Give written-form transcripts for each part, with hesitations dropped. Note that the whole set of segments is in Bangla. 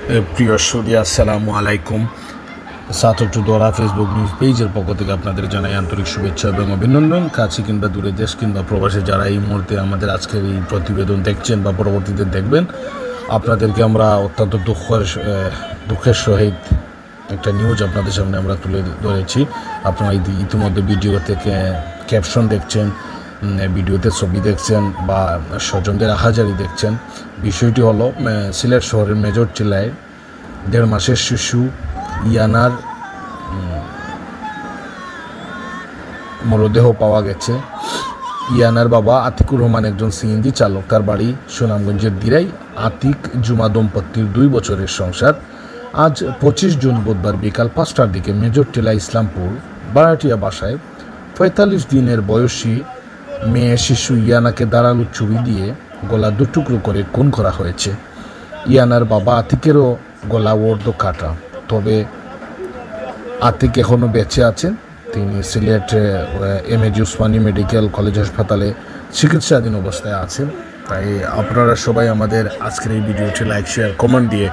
প্রিয় সুদী, আসসালামু আলাইকুম। সাতটুদরা ফেসবুক নিউজ পেজের পক্ষ থেকে আপনাদের জানাই আন্তরিক শুভেচ্ছা এবং অভিনন্দন। কাছে কিংবা দূরে, দেশ কিংবা প্রবাসে যারা এই মুহূর্তে আমাদের আজকের এই প্রতিবেদন দেখছেন বা পরবর্তীতে দেখবেন, আপনাদেরকে আমরা অত্যন্ত দুঃখের সহিত একটা নিউজ আপনাদের সামনে আমরা তুলে ধরেছি। আপনারা ইতিমধ্যে ভিডিও থেকে ক্যাপশন দেখছেন, ভিডিওতে ছবি দেখছেন বা স্বজনদের আহাজারি দেখছেন। বিষয়টি হলো, সিলেট শহরের মেজর টিলায় 1.5 মাসের শিশু ইয়ানার মরদেহ পাওয়া গেছে। ইয়ানার বাবা আতিকুর রহমান একজন সিএনজি চালক। তার বাড়ি সুনামগঞ্জের দিরাই। আতিক জুমা দম্পতির 2 বছরের সংসার। আজ 25 জুন বুধবার বিকাল 5টার দিকে মেজর টিলা ইসলামপুর বারাটিয়া বাসায় 45 দিনের বয়সী মেয়ে শিশু ইয়ানাকে দাঁড়ালু ছুরি দিয়ে গলা 2 টুকরো করে খুন করা হয়েছে। ইয়ানার বাবা আতিকেরও গলা অর্ধ কাটা, তবে আতিক এখনও বেঁচে আছেন। তিনি Sylhet MAG Usmani medical college হাসপাতালে চিকিৎসাধীন অবস্থায় আছেন। তাই আপনারা সবাই আমাদের আজকের এই ভিডিওটি লাইক, শেয়ার, কমেন্ট দিয়ে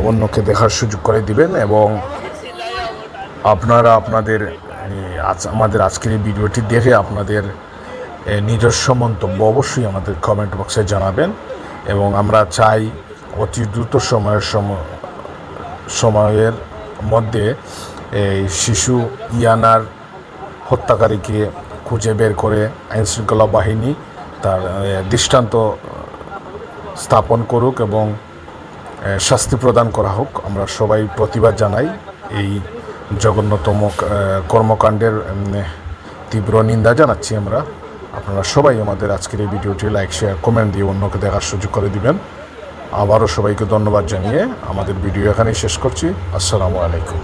অন্যকে দেখার সুযোগ করে দিবেন এবং আপনারা আমাদের আজকের এই ভিডিওটি দেখে আপনাদের নিজস্ব মন্তব্য অবশ্যই আমাদের কমেন্ট বক্সে জানাবেন। এবং আমরা চাই অতি দ্রুত সময়ের মধ্যে এই শিশু ইয়ানার হত্যাকারীকে খুঁজে বের করে আইনশৃঙ্খলা বাহিনী তার দৃষ্টান্ত স্থাপন করুক এবং শাস্তি প্রদান করা হোক। আমরা সবাই প্রতিবাদ জানাই এই জঘন্যতম কর্মকাণ্ডের তীব্র নিন্দা জানাচ্ছি আমরা। আপনারা সবাই আমাদের আজকের এই ভিডিওটি লাইক, শেয়ার, কমেন্ট দিয়ে অন্যকে দেখার সুযোগ করে দিবেন। আবারও সবাইকে ধন্যবাদ জানিয়ে আমাদের ভিডিও এখানেই শেষ করছি। আসসালামু আলাইকুম।